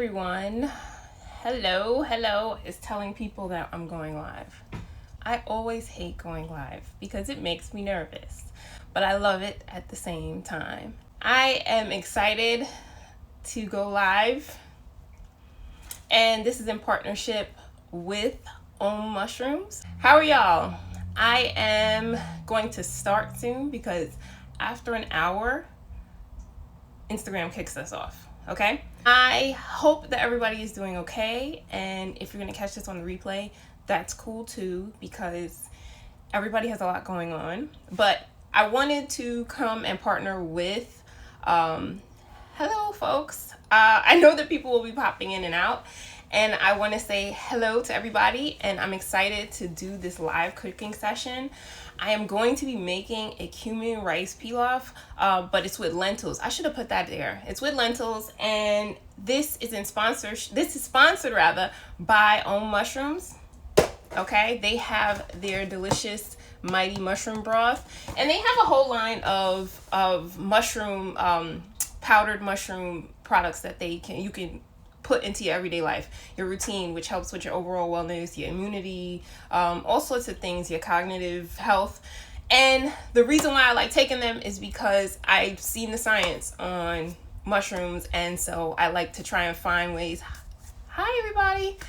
Everyone, hello is telling people that I'm going live. I always hate going live because it makes me nervous, but I love it at the same time. I am excited to go live, and this is in partnership with Om Mushrooms. How are y'all? I am going to start soon because after an hour, Instagram kicks us off. Okay, I hope that everybody is doing okay, and if you're gonna catch this on the replay, that's cool too, because everybody has a lot going on. But I wanted to come and partner with hello folks. I know that people will be popping in and out, and I want to say hello to everybody, and I'm excited to do this live cooking session. I am going to be making a cumin rice pilaf, but it's with lentils. I should have put that there. It's with lentils, and this is sponsored by Om Mushrooms. Okay, they have their delicious mighty mushroom broth, and they have a whole line of mushroom powdered mushroom products that you can put into your everyday life, your routine, which helps with your overall wellness, your immunity, all sorts of things, your cognitive health. And the reason why I like taking them is because I've seen the science on mushrooms, and so I like to try and find ways. Hi everybody.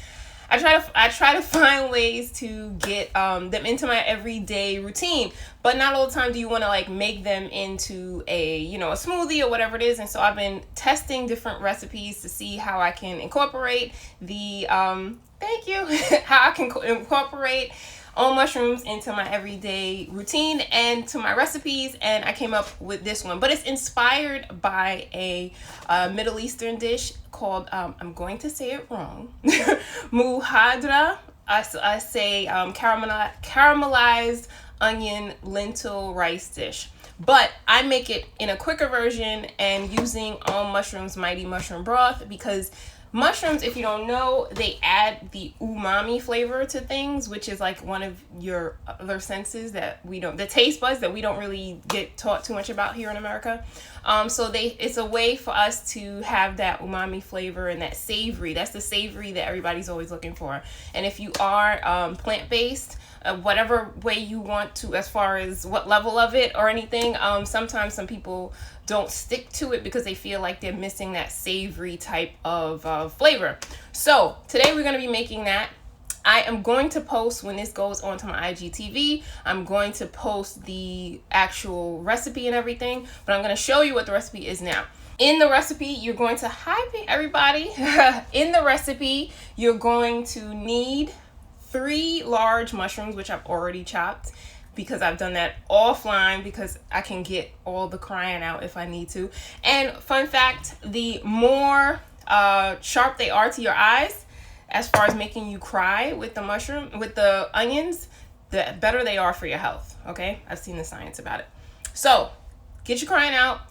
I try to find ways to get them into my everyday routine, but not all the time do you want to like make them into a smoothie or whatever it is. And so I've been testing different recipes to see how I can incorporate the thank you how I can incorporate all mushrooms into my everyday routine and to my recipes, and I came up with this one. But it's inspired by a Middle Eastern dish called, I'm going to say it wrong, muhadra. I say caramelized onion lentil rice dish. But I make it in a quicker version and using Om Mushrooms Mighty Mushroom Broth, because mushrooms, if you don't know, they add the umami flavor to things, which is like one of your other senses that the taste buds that we don't really get taught too much about here in America. So it's a way for us to have that umami flavor and that savory. That's the savory that everybody's always looking for. And if you are plant-based, whatever way you want to, as far as what level of it or anything, sometimes some people don't stick to it because they feel like they're missing that savory type of flavor. So today we're going to be making that. I am going to post, when this goes onto my IGTV, I'm going to post the actual recipe and everything, but I'm going to show you what the recipe is now. In the recipe, you're going to, hi everybody. In the recipe, you're going to need 3 large mushrooms, which I've already chopped because I've done that offline because I can get all the crying out if I need to. And fun fact, the more sharp they are to your eyes, as far as making you cry with the onions, the better they are for your health. Okay, I've seen the science about it. So get your crying out.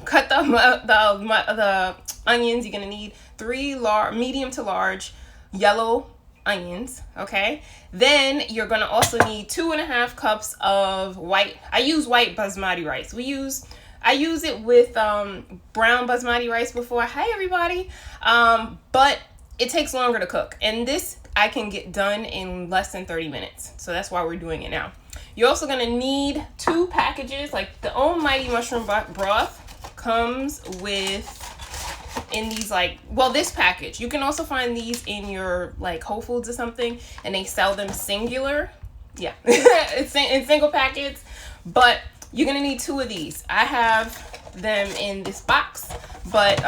Cut the onions. You're gonna need 3 medium to large yellow onions. Okay, then you're gonna also need 2.5 cups of white. I use white basmati rice. I use it with brown basmati rice before. Hi everybody. But it takes longer to cook, and this I can get done in less than 30 minutes. So that's why we're doing it now. You're also gonna need 2 packages. Like the Om Mighty Mushroom Broth comes with, in these this package. You can also find these in your like Whole Foods or something, and they sell them singular. Yeah, it's in single packets, but you're gonna need 2 of these. I have them in this box, but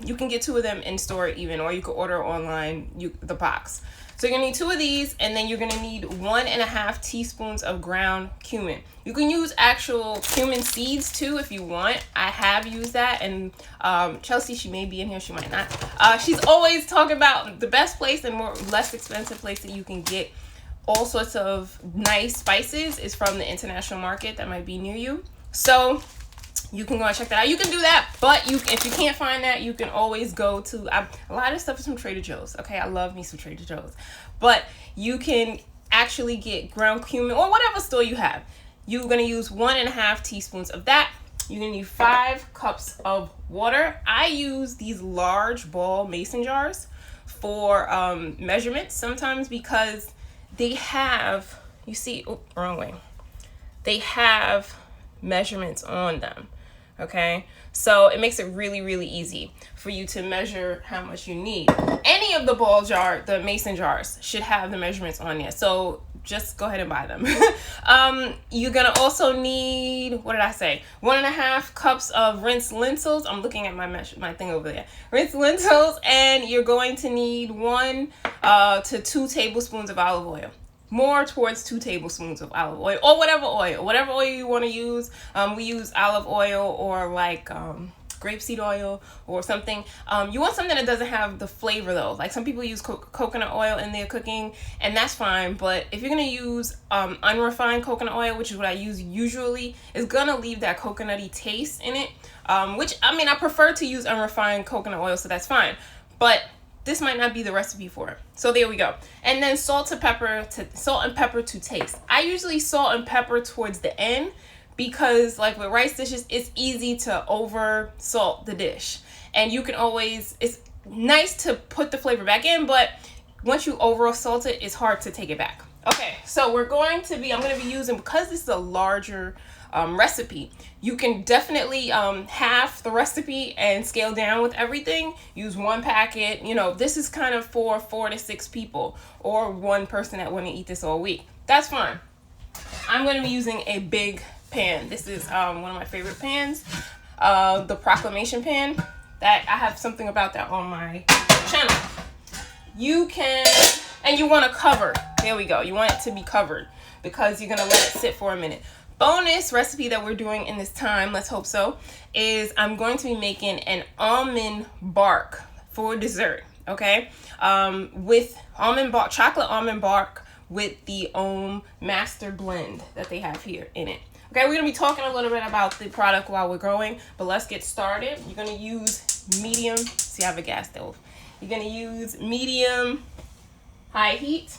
you can get 2 of them in store even, or you can order online the box. So you're gonna need 2 of these, and then you're gonna need 1.5 teaspoons of ground cumin. You can use actual cumin seeds too if you want. I have used that, and Chelsea, she may be in here, she might not. She's always talking about the best place and less expensive place that you can get all sorts of nice spices is from the international market that might be near you. So you can go and check that out. You can do that, but if you can't find that, you can always go to, a lot of stuff is from Trader Joe's. Okay, I love me some Trader Joe's. But you can actually get ground cumin or whatever store you have. You're going to use 1.5 teaspoons of that. You're gonna need 5 cups of water. I use these large ball mason jars for measurements sometimes because they have, you see, oh, wrong way. They have measurements on them, okay? So it makes it really, really easy for you to measure how much you need. Any of the mason jars should have the measurements on there. So just go ahead and buy them. You're gonna also need, what did I say? 1.5 cups of rinsed lentils. I'm looking at my thing over there. Rinsed lentils, and you're going to need 1 to 2 tablespoons of olive oil. More towards 2 tablespoons of olive oil, or whatever oil you want to use. We use olive oil or like grapeseed oil or something. You want something that doesn't have the flavor though. Like some people use coconut oil in their cooking, and that's fine. But if you're gonna use unrefined coconut oil, which is what I use usually, it's gonna leave that coconutty taste in it. Which, I mean, I prefer to use unrefined coconut oil, so that's fine. But this might not be the recipe for it. So there we go. And then salt and pepper to taste. I usually salt and pepper towards the end because, like with rice dishes, it's easy to over salt the dish. And you can always, it's nice to put the flavor back in, but once you over salt it, it's hard to take it back. Okay, so I'm going to be using, because this is a larger recipe, you can definitely half the recipe and scale down with everything. Use 1 packet. You know, this is kind of for 4 to 6 people or 1 person that want to eat this all week. That's fine. I'm going to be using a big pan. This is one of my favorite pans, the Proclamation pan. That I have something about that on my channel. You can, and you want to cover. There we go. You want it to be covered because you're going to let it sit for a minute. Bonus recipe that we're doing in this time, let's hope so, is I'm going to be making an almond bark for dessert, okay? With chocolate almond bark with the Master Blend that they have here in it. Okay, we're gonna be talking a little bit about the product while we're growing, but let's get started. You're gonna use medium, see I have a gas stove. You're gonna use medium high heat.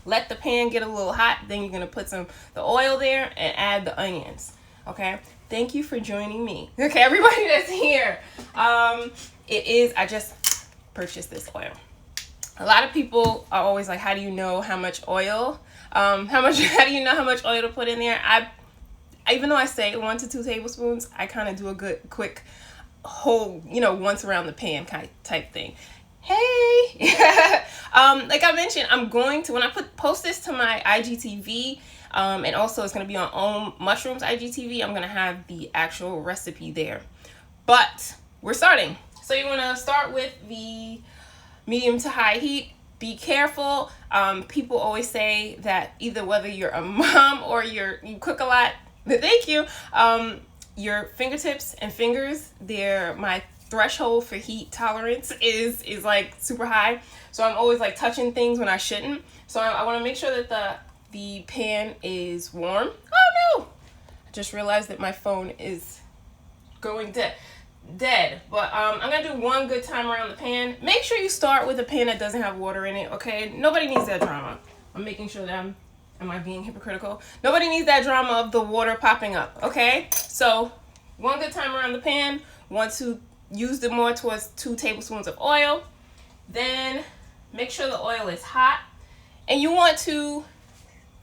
Let the pan get a little hot, then you're gonna put the oil there and add the onions, okay? Thank you for joining me. Okay, everybody that's here. I just purchased this oil. A lot of people are always like, how do you know how much oil? How do you know how much oil to put in there? Even though I say 1 to 2 tablespoons, I kind of do a good quick whole, once around the pan kind of type thing. Hey, like I mentioned, I'm going to, when I post this to my IGTV, and also it's going to be on Mushrooms IGTV, I'm going to have the actual recipe there. But we're starting. So you want to start with the medium to high heat. Be careful. People always say that either whether you're a mom or you cook a lot, thank you, your fingertips and fingers, my threshold for heat tolerance is like super high, so I'm always like touching things when I shouldn't. So I want to make sure that the pan is warm. Oh no, I just realized that my phone is going dead. But I'm gonna do one good time around the pan. Make sure you start with a pan that doesn't have water in it, okay? Nobody needs that drama. I'm making sure that am I being hypocritical? Nobody needs that drama of the water popping up, okay? So one good time around the pan. Want to use it more towards 2 tablespoons of oil. Then make sure the oil is hot. And you want to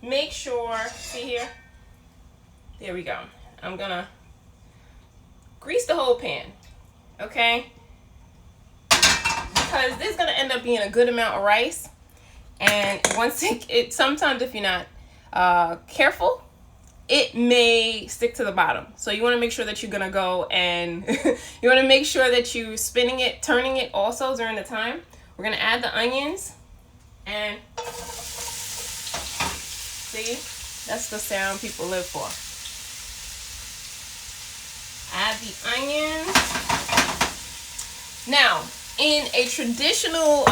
make sure, see here? There we go. I'm gonna grease the whole pan, okay? Because this is gonna end up being a good amount of rice. And once sometimes if you're not careful, it may stick to the bottom. So you want to make sure that you're going to go and you want to make sure that you're spinning it, turning it also during the time. We're going to add the onions, and see, that's the sound people live for. Add the onions. Now, in a traditional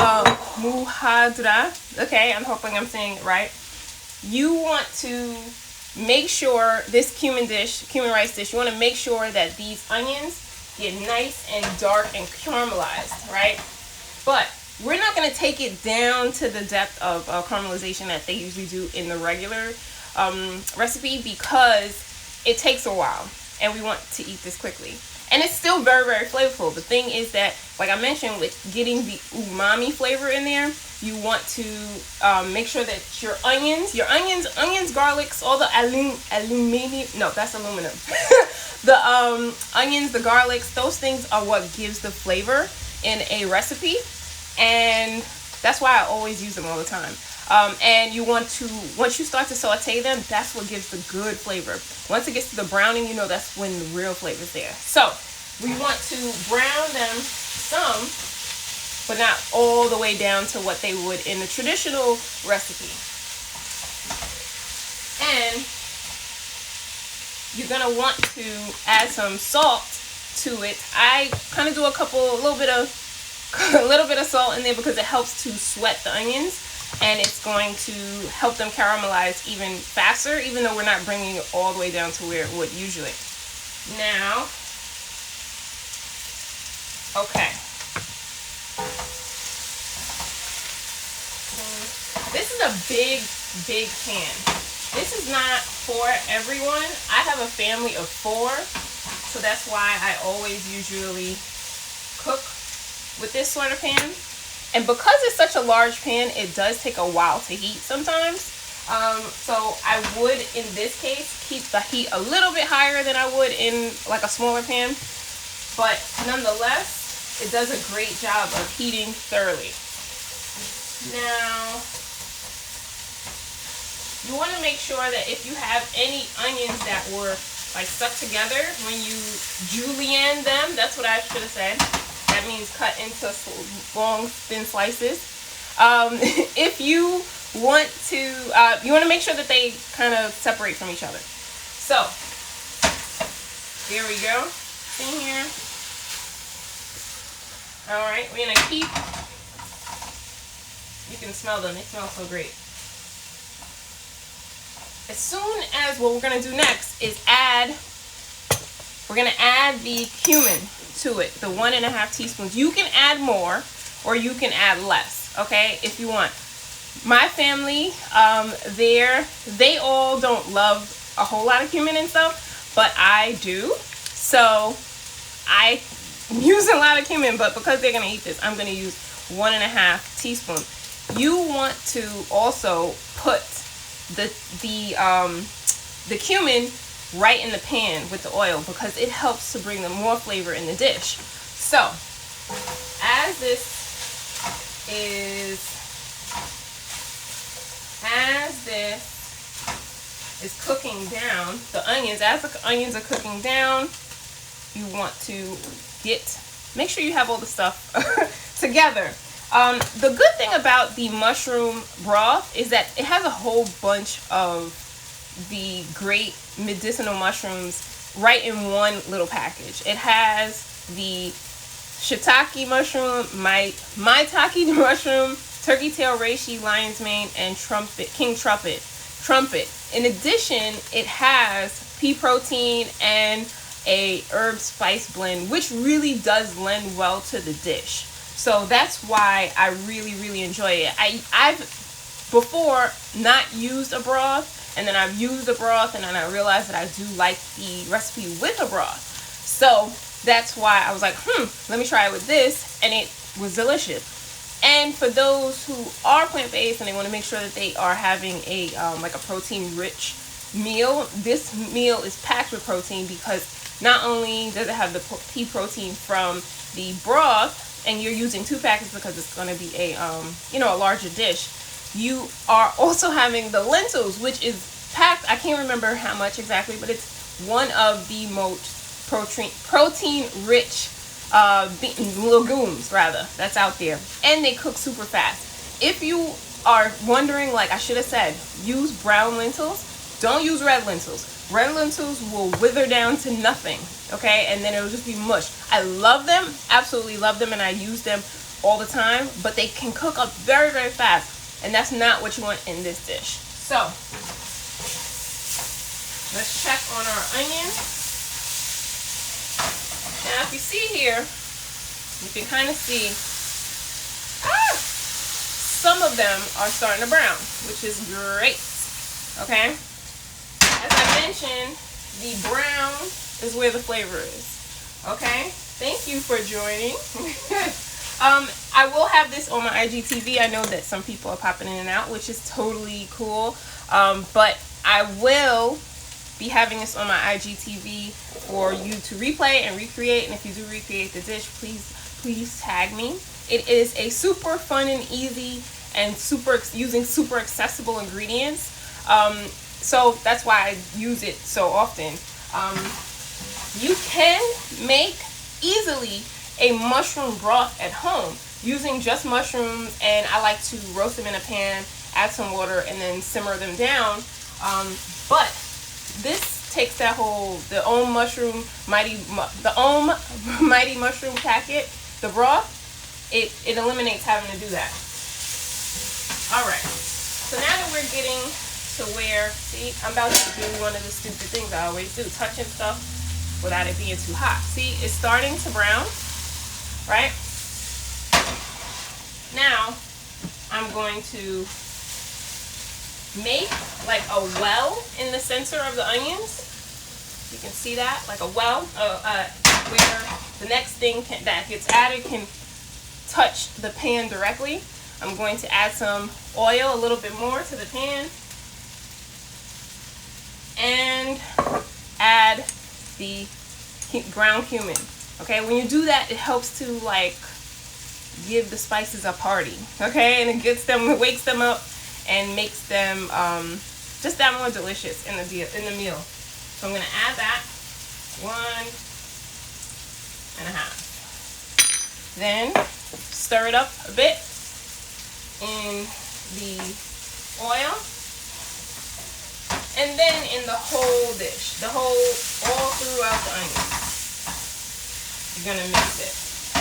muhadra, okay, I'm hoping I'm saying it right, you want to make sure this cumin rice dish, you want to make sure that these onions get nice and dark and caramelized, right? But we're not going to take it down to the depth of caramelization that they usually do in the regular recipe because it takes a while. and we want to eat this quickly. And it's still very, very flavorful. The thing is that, like I mentioned, with getting the umami flavor in there, you want to make sure that your onions, garlics, all the aluminum, no, that's aluminum. The onions, the garlics, those things are what gives the flavor in a recipe. And that's why I always use them all the time. And you want to, once you start to saute them, that's what gives the good flavor. Once it gets to the browning, you know that's when the real flavor's there. So we want to brown them some, but not all the way down to what they would in a traditional recipe. And you're gonna want to add some salt to it. I kind of do a little bit of salt in there because it helps to sweat the onions, and it's going to help them caramelize even faster, even though we're not bringing it all the way down to where it would usually. Now, okay. This is a big pan. This is not for everyone. I have a family of 4, so that's why I always usually cook with this sort of pan. And because it's such a large pan, it does take a while to heat sometimes. So I would, in this case, keep the heat a little bit higher than I would in like a smaller pan. But nonetheless, it does a great job of heating thoroughly. Now, you want to make sure that if you have any onions that were like stuck together when you julienne them, that's what I should have said. That means cut into long, thin slices. If you want to make sure that they kind of separate from each other. So, here we go. In here. All right, we're gonna keep. You can smell them. They smell so great. As soon as what we're gonna do next is we're gonna add the cumin to it, the 1.5 teaspoons. You can add more or you can add less, okay, if you want. My family, they all don't love a whole lot of cumin and stuff, but I do. So I use a lot of cumin, but because they're gonna eat this, I'm gonna use 1.5 teaspoons. You want to also put the cumin right in the pan with the oil because it helps to bring the more flavor in the dish. So as this is cooking down, as the onions are cooking down, you want to make sure you have all the stuff together. The good thing about the mushroom broth is that it has a whole bunch of the great medicinal mushrooms right in one little package. It has the shiitake mushroom, maitake mushroom, turkey tail reishi, lion's mane, and king trumpet. In addition, it has pea protein and a herb spice blend, which really does lend well to the dish. So that's why I really, really enjoy it. I've before not used a broth, and then I've used a broth, and then I realized that I do like the recipe with a broth. So that's why I was like, let me try it with this, and it was delicious. And for those who are plant-based and they want to make sure that they are having a like a protein-rich meal, this meal is packed with protein because not only does it have the pea protein from the broth, and you're using 2 packets because it's going to be a a larger dish. You are also having the lentils, which is packed. I can't remember how much exactly, but it's one of the most protein-rich legumes that's out there, and they cook super fast. If you are wondering, like I should have said, use brown lentils. Don't use red lentils. Red lentils will wither down to nothing, okay? And then it'll just be mush. I love them, absolutely love them, and I use them all the time, but they can cook up very, very fast, and that's not what you want in this dish. So, let's check on our onions. Now, if you see here, you can kind of see, some of them are starting to brown, which is great, okay? As I mentioned, the brown is where the flavor is. Okay? Thank you for joining. I will have this on my IGTV. I know that some people are popping in and out, which is totally cool. But I will be having this on my IGTV for you to replay and recreate. And if you do recreate the dish, please tag me. It is a super fun and easy and using super accessible ingredients. So that's why I use it so often. You can make easily a mushroom broth at home using just mushrooms, and I like to roast them in a pan, add some water, and then simmer them down. But this takes that the Om Mighty Mushroom packet, the broth. It eliminates having to do that. All right. So now that we're getting to where, see, I'm about to do one of the stupid things I always do, touching stuff without it being too hot. See, it's starting to brown, right? Now, I'm going to make like a well in the center of the onions. You can see that, like a well, where the next thing that gets added can touch the pan directly. I'm going to add some oil, a little bit more to the pan, and add the ground cumin. Okay, when you do that, it helps to like give the spices a party. Okay, and it gets them, wakes them up, and makes them just that more delicious in the meal. So I'm gonna add that 1.5. Then stir it up a bit in the oil, and then in the whole dish, all throughout the onions. You're gonna mix it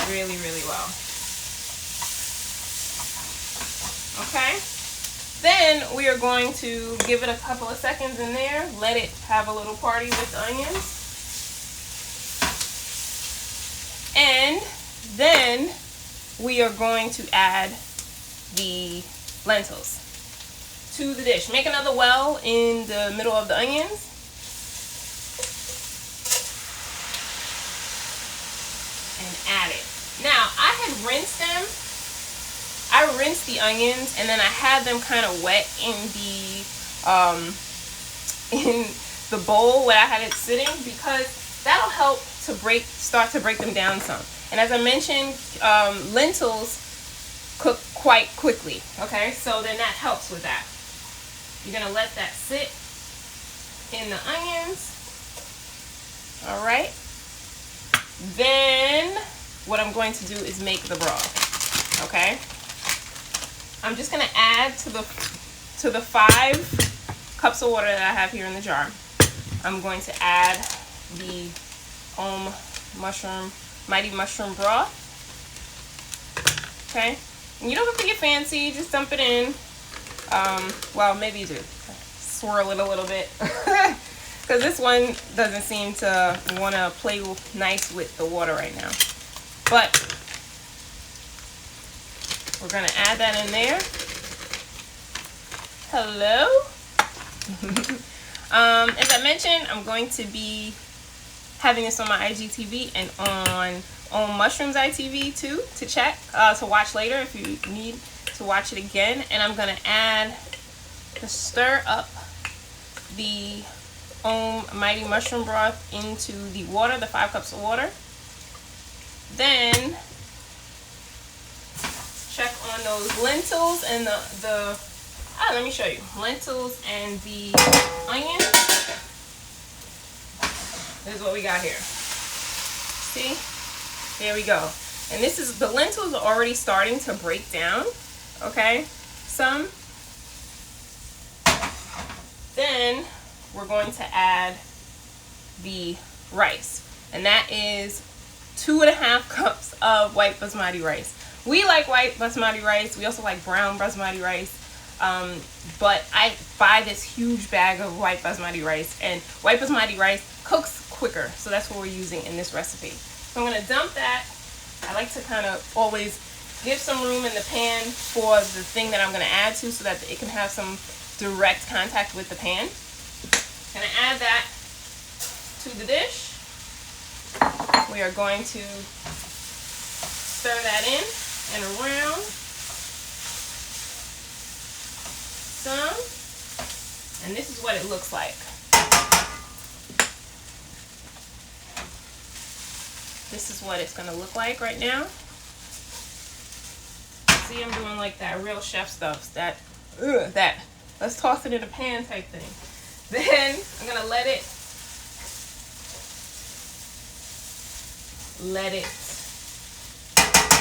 really, really well. Okay. Then we are going to give it a couple of seconds in there, let it have a little party with the onions. And then we are going to add the lentils to the dish. Make another well in the middle of the onions. And add it. Now, I had rinsed them. I rinsed the onions and then I had them kind of wet in the bowl where I had it sitting, because that'll help to start to break them down some. And as I mentioned, lentils cook quite quickly. Okay, so then that helps with that. You're gonna let that sit in the onions. All right. Then what I'm going to do is make the broth. Okay. I'm just gonna add to the 5 cups of water that I have here in the jar. I'm going to add the Mighty Mushroom broth. Okay, and you don't have to get fancy. Just dump it in. Well, maybe you do. Swirl it a little bit, because this one doesn't seem to want to play nice with the water right now. But we're going to add that in there. Hello. As I mentioned, I'm going to be having this on my IGTV and on Mushrooms ITV too, to watch later if you need to watch it again. And I'm going to stir up the Mighty Mushroom broth into the water, the 5 cups of water. Then check on those lentils and let me show you. Lentils and the onions. This is what we got here. See? There we go. And the lentils are already starting to break down. Okay? Some. Then we're going to add the rice. And that is 2.5 cups of white basmati rice. We like white basmati rice. We also like brown basmati rice. But I buy this huge bag of white basmati rice, and white basmati rice cooks quicker. So that's what we're using in this recipe. So I'm going to dump that. I like to kind of always give some room in the pan for the thing that I'm going to add to, so that it can have some direct contact with the pan. Going to add that to the dish. We are going to stir that in and around some, and this is what it looks like. This is what it's going to look like right now. See, I'm doing like that real chef stuff, that let's toss it in a pan type thing. Then I'm going to let it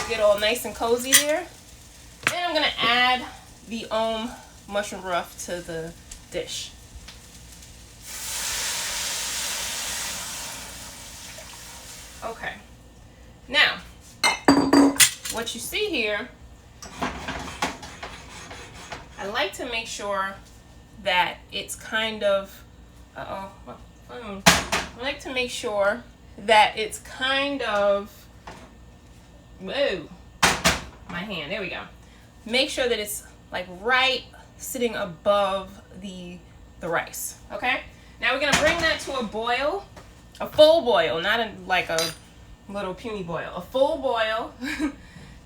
get all nice and cozy there. Then I'm going to add the mushroom broth to the dish. Okay. Now, what you see here, I like to make sure that it's kind of, I like to make sure that it's kind of, whoa, my hand, there we go. Make sure that it's like right sitting above the rice, okay? Now we're gonna bring that to a boil, a full boil, not like a little puny boil, a full boil.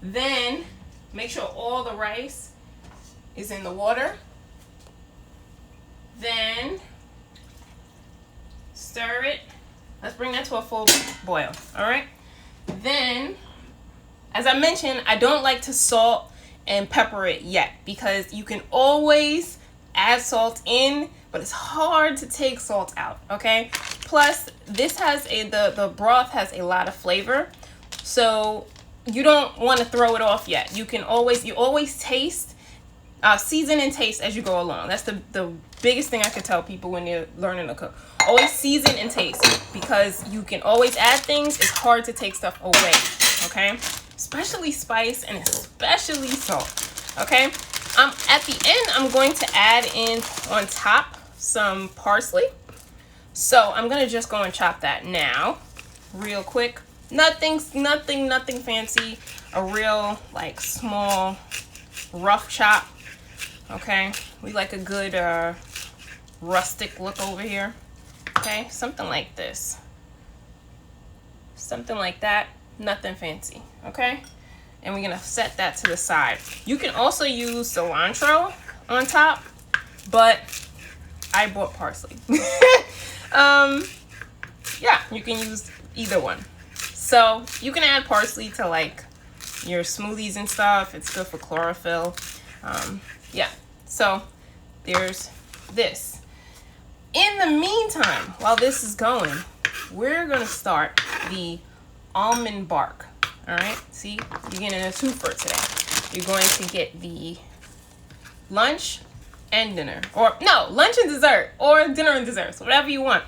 Then make sure all the rice is in the water. Then stir it. Let's bring that to a full boil, all right? Then, as I mentioned, I don't like to salt and pepper it yet because you can always add salt in, but it's hard to take salt out, okay? Plus, this has the broth has a lot of flavor, so you don't want to throw it off yet. You always taste, season and taste as you go along. That's the biggest thing I could tell people when they're learning to cook. Always season and taste, because you can always add things. It's hard to take stuff away, okay? Especially spice and especially salt, okay? At the end, I'm going to add in on top some parsley. So I'm gonna just go and chop that now, real quick. Nothing fancy. A real like small, rough chop. Okay, we like a good rustic look over here. Okay, something like this. Something like that. Nothing fancy. Okay, and we're gonna set that to the side. You can also use cilantro on top, but I bought parsley. Yeah, you can use either one. So you can add parsley to like your smoothies and stuff. It's good for chlorophyll. Yeah, so there's this. In the meantime, while this is going, we're gonna start the almond bark. All right, see, you're getting a twofer today. You're going to get the lunch and dinner, or no, lunch and dessert, or dinner and dessert, so whatever you want.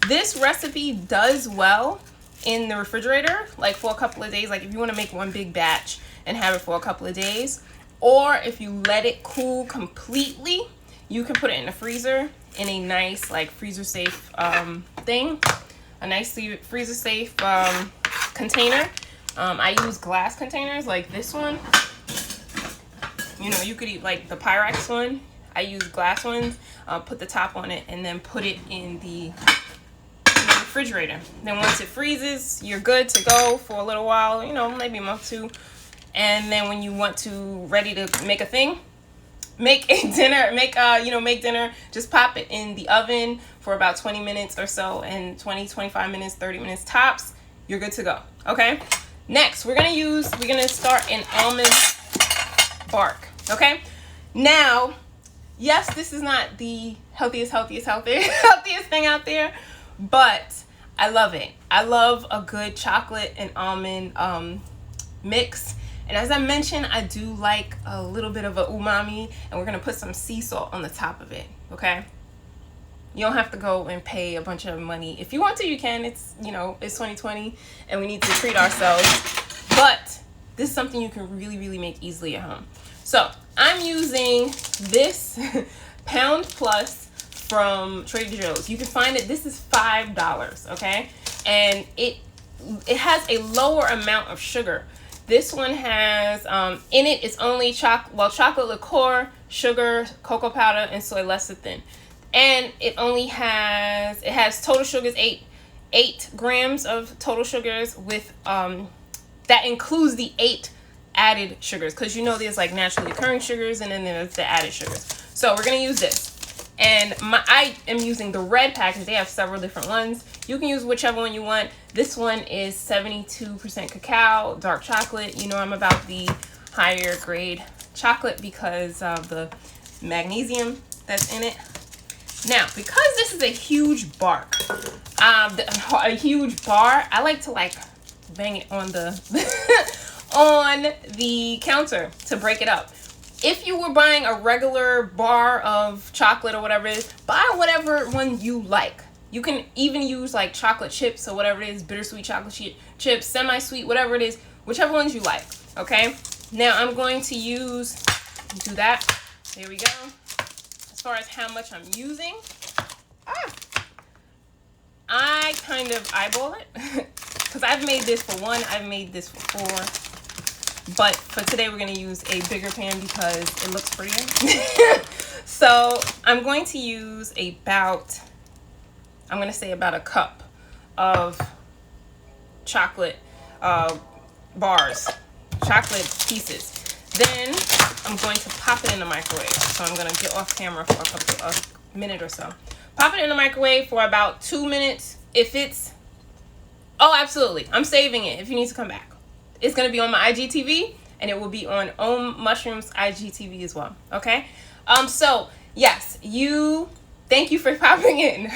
This recipe does well in the refrigerator, like for a couple of days. Like if you want to make one big batch and have it for a couple of days, or if you let it cool completely, you can put it in the freezer in a nice like freezer safe thing, a nice freezer safe container. I use glass containers like this one. You know, you could eat like the Pyrex one. I use glass ones. Put the top on it and then put it in the refrigerator. Then once it freezes, you're good to go for a little while, you know, maybe a month or two. And then when you want to ready to make a thing, make dinner, just pop it in the oven for about 20 minutes or so, and 25 minutes, 30 minutes tops, you're good to go. Okay? Next, we're gonna start an almond bark. Okay? Now, yes, this is not the healthiest thing out there, but I love it. I love a good chocolate and almond mix. And as I mentioned, I do like a little bit of a umami, and we're gonna put some sea salt on the top of it, okay? You don't have to go and pay a bunch of money. If you want to, you can. It's, you know, it's 2020 and we need to treat ourselves. But this is something you can really, really make easily at home. So I'm using this Pound Plus from Trader Joe's. You can find it. This is $5, okay? And it has a lower amount of sugar. This one has in it is only chocolate liqueur, sugar, cocoa powder, and soy lecithin. And it has total sugars 8 8 grams of total sugars with that includes the 8 added sugars, because you know there's like naturally occurring sugars and then there's the added sugars. So we're gonna use this, and I am using the red package. They have several different ones. You can use whichever one you want. This one is 72% cacao, dark chocolate. You know I'm about the higher grade chocolate because of the magnesium that's in it. Now, because this is a huge bark, a huge bar, I like to like bang it on the on the counter to break it up. If you were buying a regular bar of chocolate or whatever it is, buy whatever one you like. You can even use like chocolate chips or whatever it is, bittersweet chocolate chips, semi-sweet, whatever it is, whichever ones you like, okay? Now I'm going to do that. There we go. As far as how much I'm using, I kind of eyeball it because I've made this for 1, I've made this for 4, but for today we're going to use a bigger pan because it looks prettier. So I'm going to use about a cup of chocolate bars, chocolate pieces. Then I'm going to pop it in the microwave. So I'm going to get off camera for a minute or so. Pop it in the microwave for about 2 minutes. If it's, oh, absolutely, I'm saving it if you need to come back. It's going to be on my IGTV, and it will be on Mushrooms IGTV as well, okay? So, yes, thank you for popping in.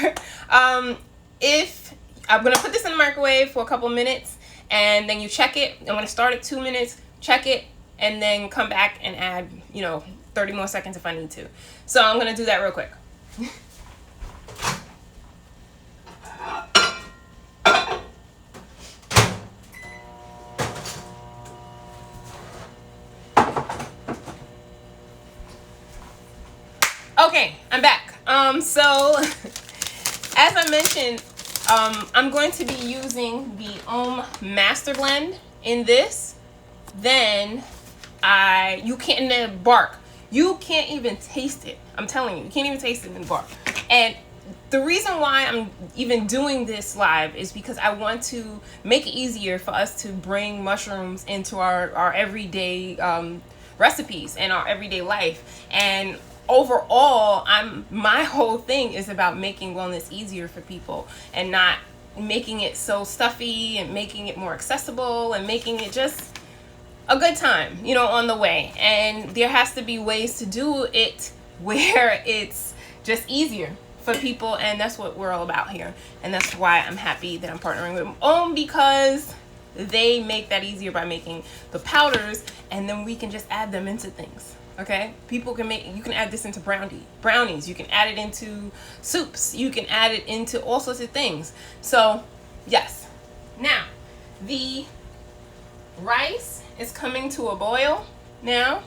If I'm going to put this in the microwave for a couple minutes, and then you check it. I'm going to start at 2 minutes, check it, and then come back and add, 30 more seconds if I need to. So I'm going to do that real quick. Okay, I'm back. So as I mentioned, I'm going to be using the Master Blend in this. Then you can't, in the bark, you can't even taste it. I'm telling you, you can't even taste it in the bark. And the reason why I'm even doing this live is because I want to make it easier for us to bring mushrooms into our everyday recipes and our everyday life. And overall, my whole thing is about making wellness easier for people and not making it so stuffy, and making it more accessible and making it just a good time, on the way. And there has to be ways to do it where it's just easier for people, and that's what we're all about here. And that's why I'm happy that I'm partnering with them, because they make that easier by making the powders, and then we can just add them into things. Okay, you can add this into brownies, you can add it into soups, you can add it into all sorts of things. So yes, now the rice is coming to a boil now.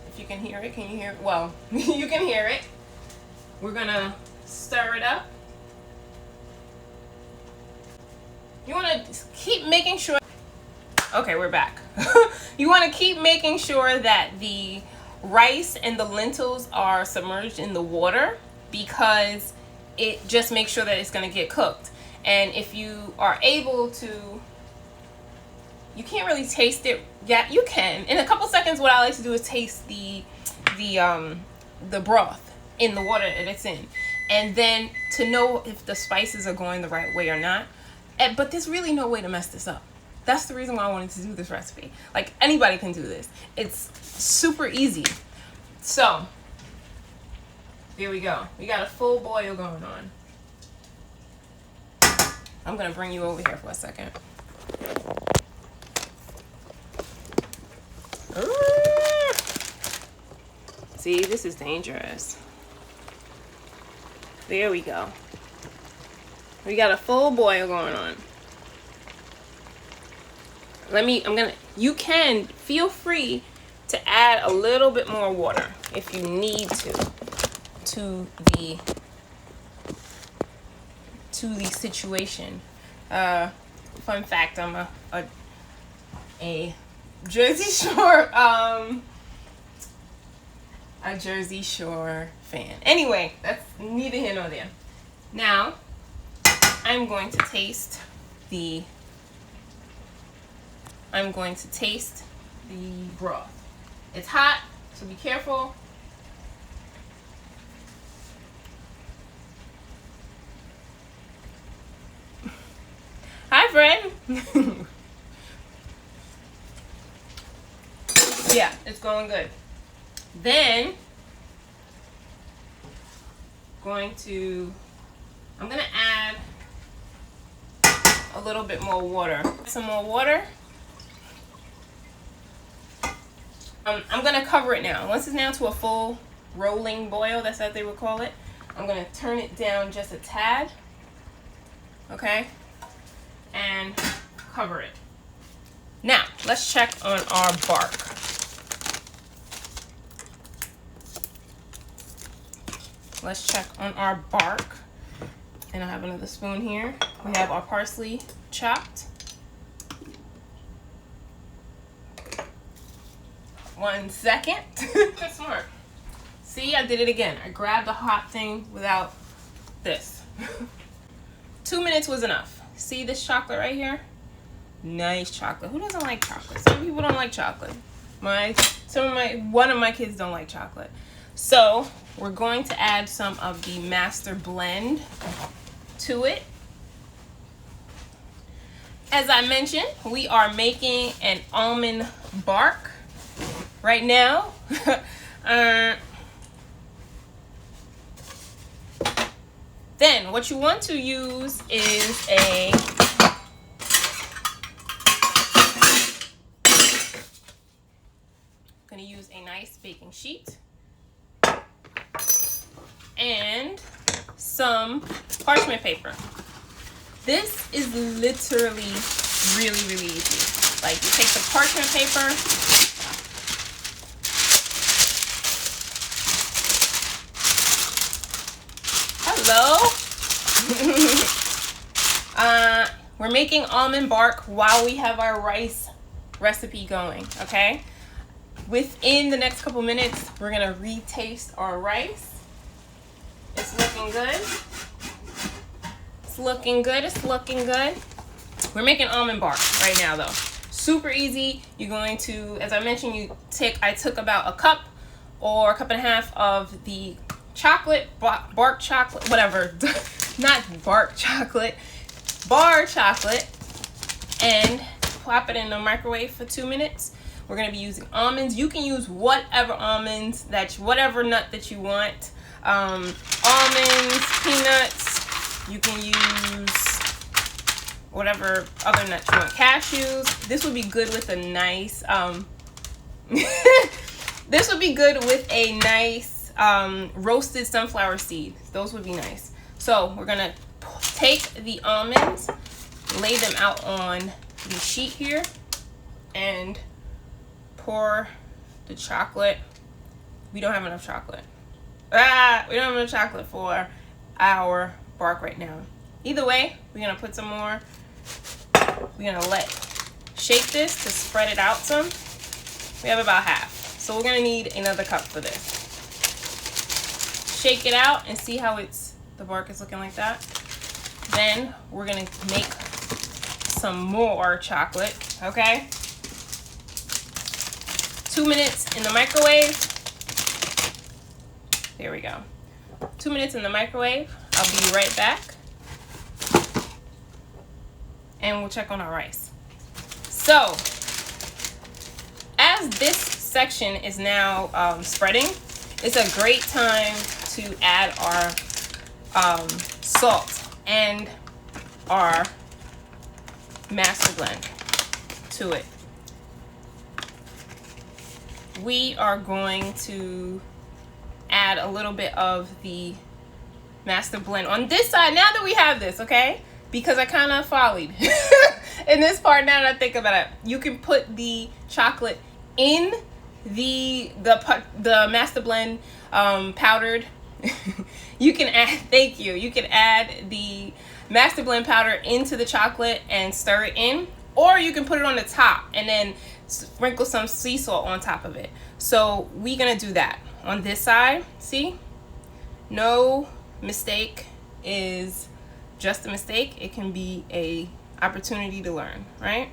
If you can hear it, can you hear it? Well, you can hear it. We're gonna stir it up. You want to keep making sure. Okay, we're back. You want to keep making sure that the rice and the lentils are submerged in the water, because it just makes sure that it's going to get cooked. And if you are able to, you can't really taste it yet. You can. In a couple seconds, what I like to do is taste the broth in the water that it's in, and then to know if the spices are going the right way or not. But there's really no way to mess this up. That's the reason why I wanted to do this recipe. Like, anybody can do this. It's super easy. So, here we go. We got a full boil going on. I'm going to bring you over here for a second. See, this is dangerous. There we go. We got a full boil going on. You can feel free to add a little bit more water if you need to the situation. Fun fact, I'm a Jersey Shore fan. Anyway, that's neither here nor there. Now, I'm going to taste the broth. It's hot, so be careful. Hi, Fred. Yeah, it's going good. Then I'm gonna add a little bit more water. Some more water. I'm gonna cover it now. Once it's down to a full rolling boil, that's what they would call it, I'm gonna turn it down just a tad. Okay? And cover it. Now, let's check on our bark. Let's check on our bark. And I have another spoon here. We have our parsley chopped. 1 second. That's smart. See, I did it again. I grabbed the hot thing without this. 2 minutes was enough. See this chocolate right here? Nice chocolate. Who doesn't like chocolate? Some people don't like chocolate. One of my kids don't like chocolate. So we're going to add some of the master blend to it. As I mentioned, we are making an almond bark right now. Then what you want to use is gonna use a nice baking sheet and some parchment paper. This is literally really easy. Like, you take the parchment paper, hello. We're making almond bark while we have our rice recipe going, okay? Within the next couple minutes, we're gonna retaste our rice. It's looking good. It's looking good. It's looking good. We're making almond bark right now, though. Super easy. You're going to, as I mentioned, I took about a cup or a cup and a half of the chocolate, bark chocolate, whatever. Not bark chocolate, bar chocolate, and plop it in the microwave for 2 minutes. We're going to be using almonds. You can use whatever almonds, whatever nut that you want. Almonds, peanuts. You can use whatever other nuts you want. Cashews. This would be good with a nice this would be good with a nice roasted sunflower seed. Those would be nice. So we're gonna take the almonds, lay them out on the sheet here, and pour the chocolate. We don't have enough chocolate. We don't have enough chocolate for our bark right now. Either way, we're gonna put some more. We're gonna shake this to spread it out some. We have about half. So we're gonna need another cup for this. Shake it out and see how the bark is looking like that. Then we're gonna make some more chocolate, okay? 2 minutes in the microwave. There we go. 2 minutes in the microwave. I'll be right back. And we'll check on our rice. So, as this section is now spreading, it's a great time to add our salt and our master blend to it. We are going to add a little bit of the master blend on this side now that we have this, okay? Because I kind of follied in this part. Now that I think about it, you can put the chocolate in the master blend powdered. You can add the master blend powder into the chocolate and stir it in, or you can put it on the top and then sprinkle some sea salt on top of it. So we're gonna do that on this side. See, no mistake is just a mistake. It can be a opportunity to learn, right?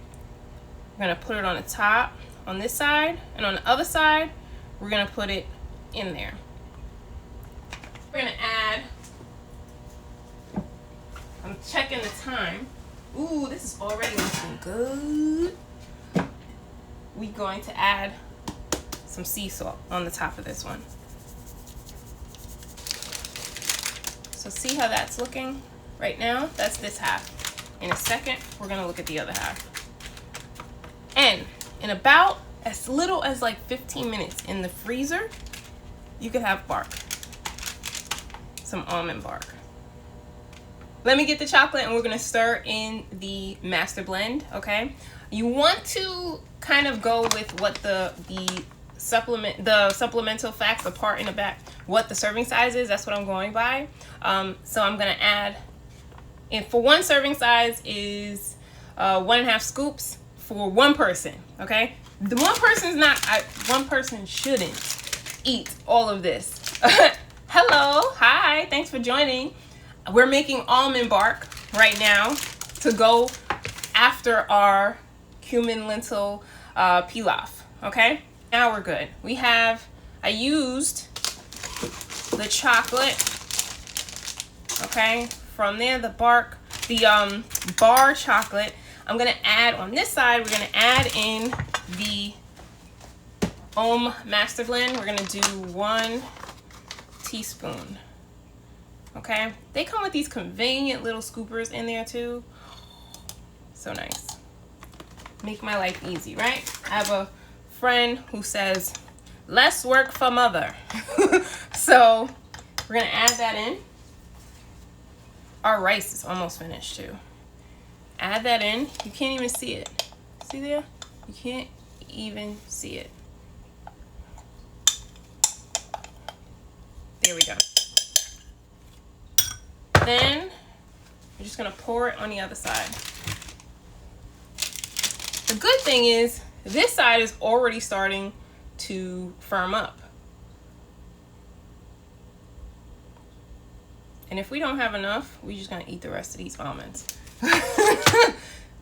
We're gonna put it on the top on this side, and on the other side we're gonna put it in there. We're gonna add, I'm checking the time. Ooh, this is already looking good. We're going to add some sea salt on the top of this one. So see how that's looking right now? That's this half. In a second, we're gonna look at the other half. And in about as little as like 15 minutes in the freezer, you could have bark. Some almond bark. Let me get the chocolate and we're gonna stir in the master blend, okay? You want to kind of go with what the supplemental facts, the part in the back, what the serving size is. That's what I'm going by. So I'm gonna add, and for one serving size is 1.5 scoops for one person, okay? The one person shouldn't eat all of this. Hello, hi, thanks for joining. We're making almond bark right now to go after our cumin lentil pilaf, okay? Now we're good. I used the chocolate, okay? From there, the bark, the bar chocolate. I'm gonna add on this side, we're gonna add in the master blend. We're gonna do 1 teaspoon. Okay, they come with these convenient little scoopers in there too. So nice. Make my life easy, right? I have a friend who says, less work for mother. So we're gonna add that in. Our rice is almost finished too. Add that in. You can't even see it. See there? You can't even see it. There we go. Then we're just gonna pour it on the other side. The good thing is this side is already starting to firm up. And if we don't have enough, we're just gonna eat the rest of these almonds.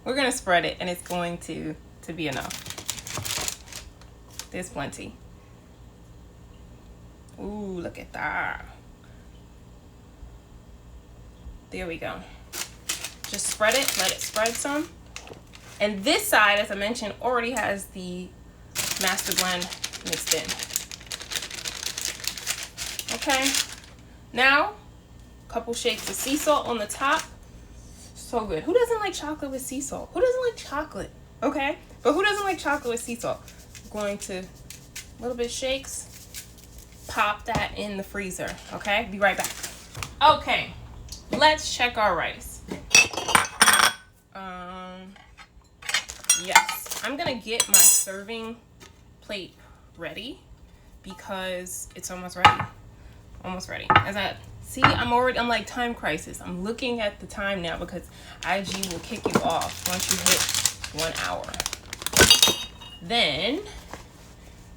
We're gonna spread it and it's going to be enough. There's plenty. Ooh, look at that. There we go. Just spread it, let it spread some. And this side, as I mentioned, already has the master blend mixed in. Okay, now a couple shakes of sea salt on the top. So good. Who doesn't like chocolate with sea salt? Who doesn't like chocolate? Okay, but who doesn't like chocolate with sea salt? I'm going to, a little bit shakes, pop that in the freezer. Okay, be right back. Okay, let's check our rice. Yes, I'm gonna get my serving plate ready because it's almost ready. Almost ready. As I see, I'm like time crisis. I'm looking at the time now because IG will kick you off once you hit 1 hour. Then,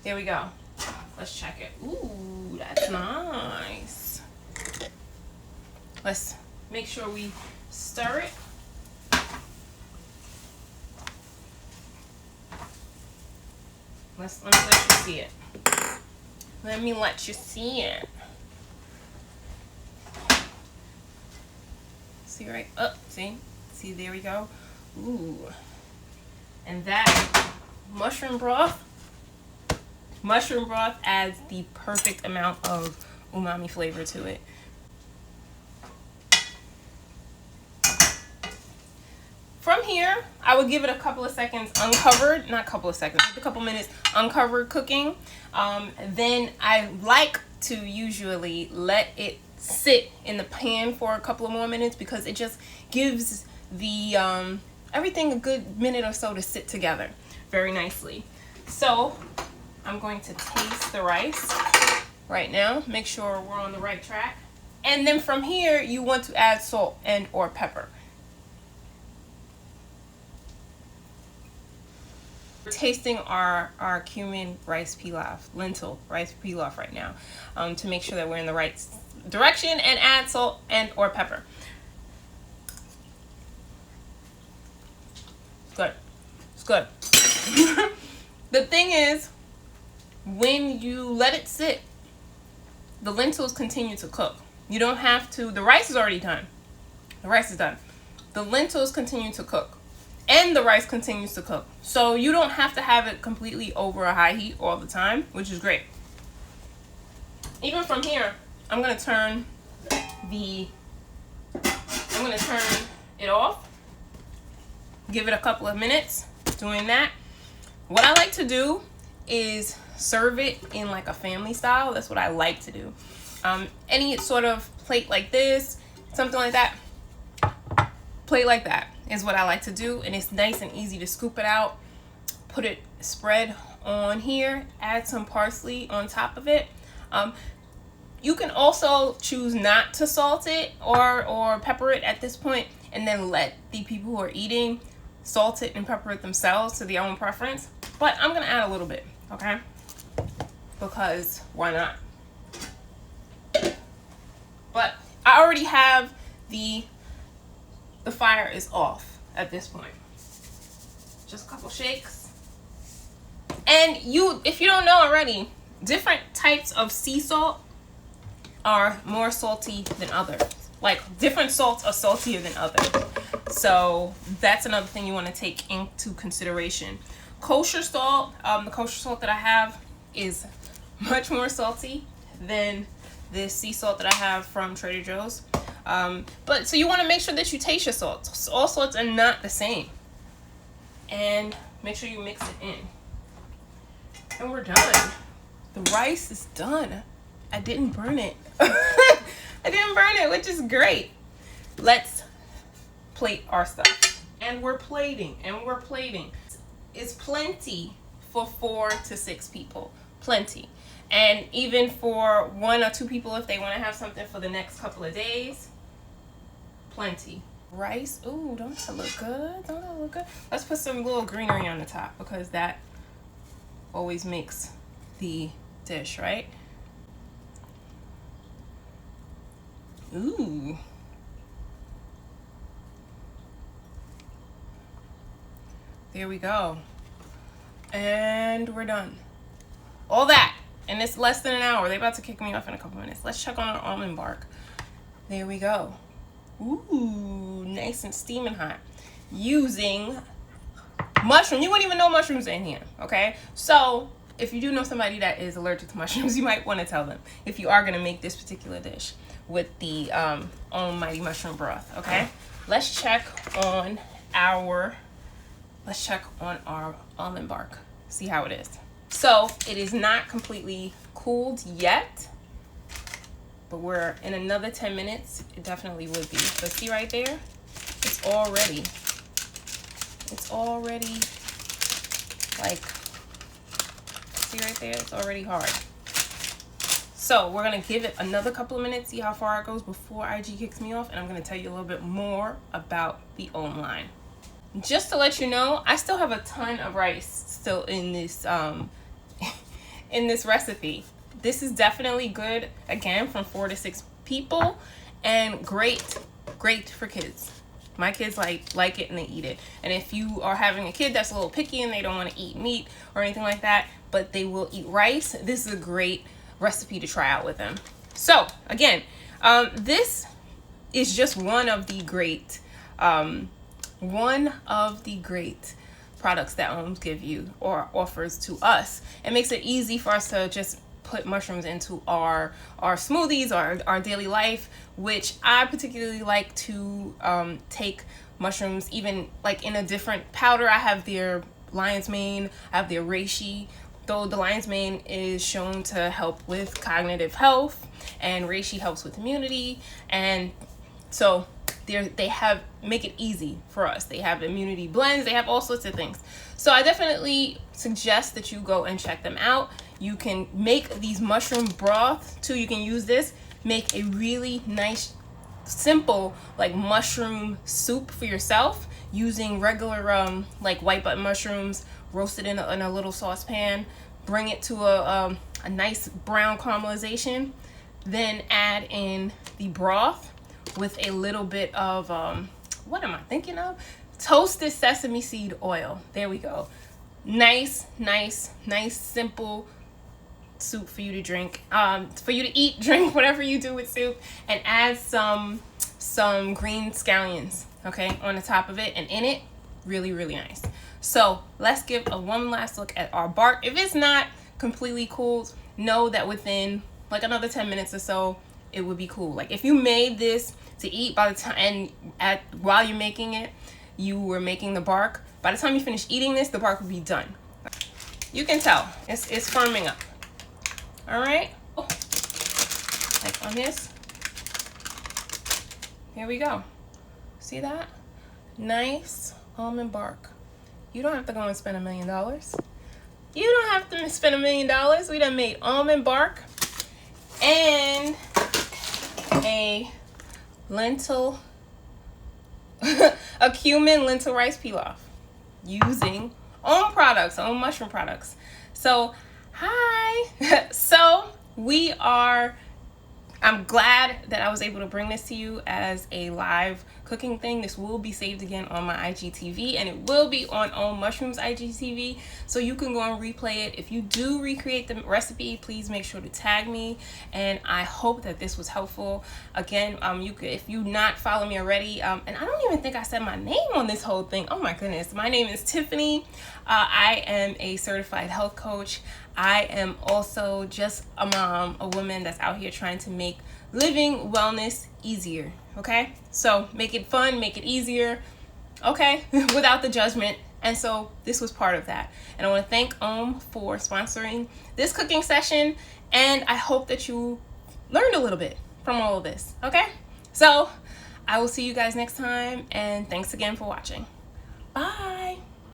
there we go. Let's check it. Ooh, that's nice. Let's make sure we stir it. Let me let you see it. Let me let you see it. See right up, see, there we go. Ooh, and that mushroom broth adds the perfect amount of umami flavor to it. From here, I would give it a couple of seconds uncovered, not a couple of seconds, a couple minutes uncovered cooking. Then I like to usually let it sit in the pan for a couple of more minutes because it just gives the everything a good minute or so to sit together very nicely. So I'm going to taste the rice right now, make sure we're on the right track. And then from here, you want to add salt and or pepper. We're tasting our cumin rice pilaf, lentil rice pilaf right now, to make sure that we're in the right direction, and add salt and or pepper. good. It's good. The thing is, when you let it sit, the lentils continue to cook. You don't have to. The rice is already done. The rice is done. The lentils continue to cook. And the rice continues to cook. So you don't have to have it completely over a high heat all the time, which is great. Even from here, I'm going to turn it off. Give it a couple of minutes doing that. What I like to do is serve it in like a family style. That's what I like to do. Any sort of plate like this, something like that, plate like that is what I like to do. And it's nice and easy to scoop it out, put it spread on here, add some parsley on top of it. You can also choose not to salt it or pepper it at this point, and then let the people who are eating salt it and pepper it themselves to their own preference. But I'm gonna add a little bit, okay? Because why not? But I already have the fire is off at this point. Just a couple shakes. And if you don't know already, different types of sea salt are more salty than others. Like, different salts are saltier than others. So that's another thing you want to take into consideration. Kosher salt, the kosher salt that I have is much more salty than the sea salt that I have from Trader Joe's. But so you want to make sure that you taste your salts. All salts are not the same. And make sure you mix it in. And we're done. The rice is done. I didn't burn it. I didn't burn it, which is great. Let's plate our stuff. And we're plating. It's plenty for 4 to 6 people. Plenty. And even for 1 or 2 people, if they want to have something for the next couple of days, plenty. Rice. Ooh, don't that look good? Don't that look good? Let's put some little greenery on the top, because that always makes the dish, right? Ooh. There we go. And we're done. All that. And it's less than an hour. They're about to kick me off in a couple minutes. Let's check on our almond bark. There we go. Ooh, nice and steaming hot. Using mushroom. You wouldn't even know mushrooms in here, okay? So if you do know somebody that is allergic to mushrooms, you might want to tell them if you are going to make this particular dish with the almighty mushroom broth, okay? Let's check on our almond bark. See how it is. So it is not completely cooled yet, but we're in another 10 minutes. It definitely would be. But see right there, it's already like, see right there, it's already hard. So we're gonna give it another couple of minutes, see how far it goes before IG kicks me off, and I'm gonna tell you a little bit more about the online. Just to let you know, I still have a ton of rice still in this in this recipe. This is definitely good, again, from 4 to 6 people, and great for kids. My kids like it and they eat it. And if you are having a kid that's a little picky and they don't want to eat meat or anything like that, but they will eat rice, this is a great recipe to try out with them. So again, this is just one of the great products that Ohms give you or offers to us. It makes it easy for us to just put mushrooms into our smoothies, our daily life, which I particularly like to take mushrooms even like in a different powder. I have their lion's mane, I have their reishi. Though the lion's mane is shown to help with cognitive health and reishi helps with immunity, and so they have make it easy for us. They have immunity blends, they have all sorts of things. So I definitely suggest that you go and check them out. You can make these mushroom broth too. You can use this, make a really nice, simple like mushroom soup for yourself using regular like white button mushrooms, roasted in a little saucepan. Bring it to a nice brown caramelization. Then add in the broth with a little bit of what am I thinking of? toasted sesame seed oil. There we go. Nice, simple soup for you to drink, for you to eat, drink, whatever you do with soup, and add some green scallions, okay, on the top of it, and in it, really nice. So let's give one last look at our bark. If it's not completely cooled, know that within like another 10 minutes or so, it would be cool. Like if you made this to eat by the time, and while you're making it, you were making the bark, by the time you finish eating this, the bark will be done. You can tell it's firming up. All right, like on this, here we go. See that? Nice almond bark. You don't have to go and spend $1 million. You don't have to spend $1 million. We done made almond bark and a lentil, a cumin lentil rice pilaf using own products, own mushroom products. So, hi. So I'm glad that I was able to bring this to you as a live cooking thing. This will be saved again on my IGTV, and it will be on Own Mushrooms IGTV, so you can go and replay it. If you do recreate the recipe, please make sure to tag me, and I hope that this was helpful. Again, you could, if you not follow me already, and I don't even think I said my name on this whole thing. Oh my goodness. My name is Tiffany. I am a certified health coach. I am also just a mom, a woman that's out here trying to make living wellness easier, okay? So make it fun, make it easier, okay? Without the judgment. And so this was part of that. And I want to thank Ohm for sponsoring this cooking session, and I hope that you learned a little bit from all of this, okay? So I will see you guys next time, and thanks again for watching. Bye.